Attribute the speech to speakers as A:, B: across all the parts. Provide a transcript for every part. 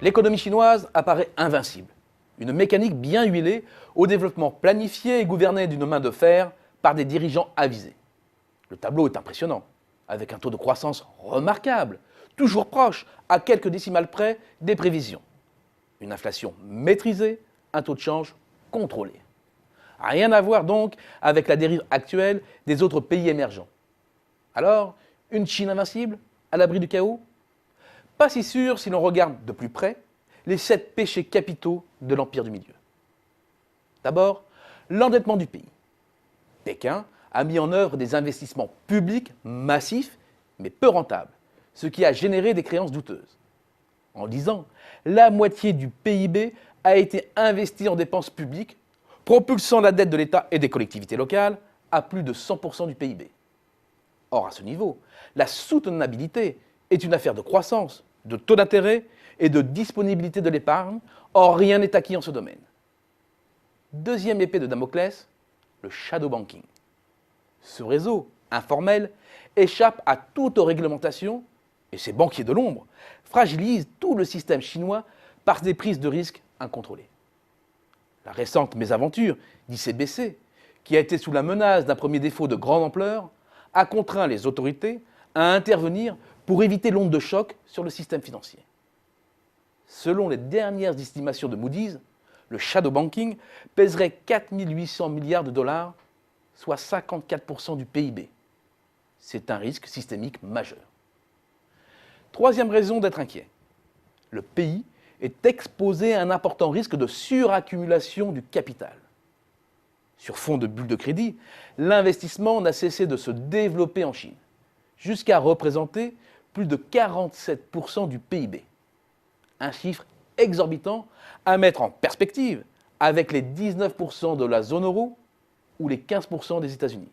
A: L'économie chinoise apparaît invincible, une mécanique bien huilée, au développement planifié et gouverné d'une main de fer par des dirigeants avisés. Le tableau est impressionnant, avec un taux de croissance remarquable, toujours proche, à quelques décimales près, des prévisions. Une inflation maîtrisée, un taux de change contrôlé. Rien à voir donc avec la dérive actuelle des autres pays émergents. Alors, une Chine invincible, à l'abri du chaos? Pas si sûr si l'on regarde de plus près les 7 péchés capitaux de l'Empire du Milieu. D'abord, l'endettement du pays. Pékin a mis en œuvre des investissements publics massifs, mais peu rentables, ce qui a généré des créances douteuses. En 10 ans, la moitié du PIB a été investie en dépenses publiques, propulsant la dette de l'État et des collectivités locales à plus de 100% du PIB. Or, à ce niveau, la soutenabilité est une affaire de croissance, de taux d'intérêt et de disponibilité de l'épargne. Or, rien n'est acquis en ce domaine. Deuxième épée de Damoclès, le shadow banking. Ce réseau informel échappe à toute réglementation et ces banquiers de l'ombre fragilisent tout le système chinois par des prises de risques incontrôlées. La récente mésaventure d'ICBC, qui a été sous la menace d'un premier défaut de grande ampleur, a contraint les autorités à intervenir pour éviter l'onde de choc sur le système financier. Selon les dernières estimations de Moody's, le shadow banking pèserait 4 800 milliards de dollars, soit 54% du PIB. C'est un risque systémique majeur. Troisième raison d'être inquiet. Le pays est exposé à un important risque de suraccumulation du capital. Sur fond de bulles de crédit, l'investissement n'a cessé de se développer en Chine, jusqu'à représenter plus de 47% du PIB. Un chiffre exorbitant à mettre en perspective avec les 19% de la zone euro ou les 15% des États-Unis.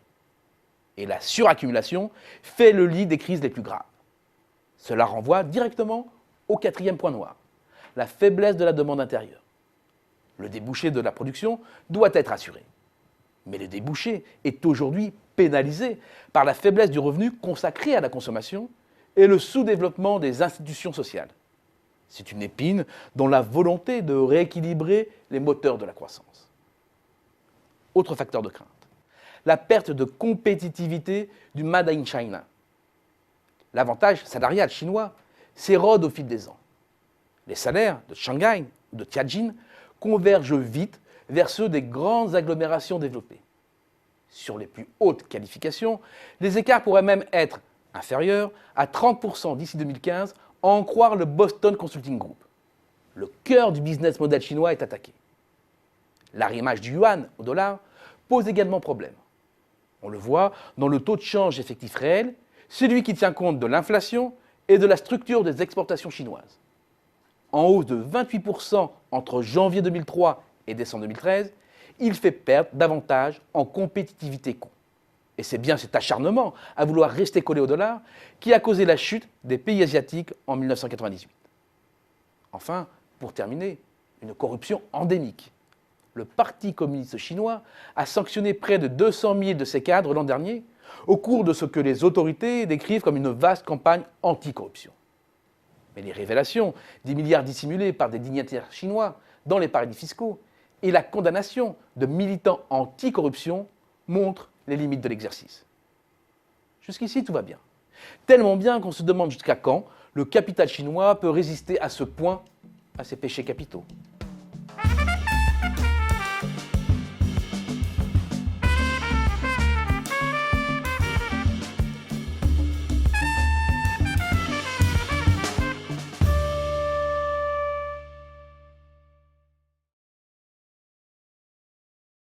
A: Et la suraccumulation fait le lit des crises les plus graves. Cela renvoie directement au quatrième point noir, la faiblesse de la demande intérieure. Le débouché de la production doit être assuré. Mais le débouché est aujourd'hui pénalisé par la faiblesse du revenu consacré à la consommation et le sous-développement des institutions sociales. C'est une épine dont la volonté de rééquilibrer les moteurs de la croissance. Autre facteur de crainte, la perte de compétitivité du Made in China. L'avantage salarial chinois s'érode au fil des ans. Les salaires de Shanghai ou de Tianjin convergent vite vers ceux des grandes agglomérations développées. Sur les plus hautes qualifications, les écarts pourraient même être inférieurs à 30% d'ici 2015, à en croire le Boston Consulting Group. Le cœur du business model chinois est attaqué. L'arrimage du yuan au dollar pose également problème. On le voit dans le taux de change effectif réel, celui qui tient compte de l'inflation et de la structure des exportations chinoises. En hausse de 28% entre janvier 2003 et décembre 2013, il fait perdre davantage en compétitivité coût. Et c'est bien cet acharnement à vouloir rester collé au dollar qui a causé la chute des pays asiatiques en 1998. Enfin, pour terminer, une corruption endémique. Le Parti communiste chinois a sanctionné près de 200 000 de ses cadres l'an dernier au cours de ce que les autorités décrivent comme une vaste campagne anti-corruption. Mais les révélations des milliards dissimulés par des dignitaires chinois dans les paradis fiscaux et la condamnation de militants anti-corruption montrent les limites de l'exercice. Jusqu'ici, tout va bien. Tellement bien qu'on se demande jusqu'à quand le capital chinois peut résister à ce point à ses péchés capitaux.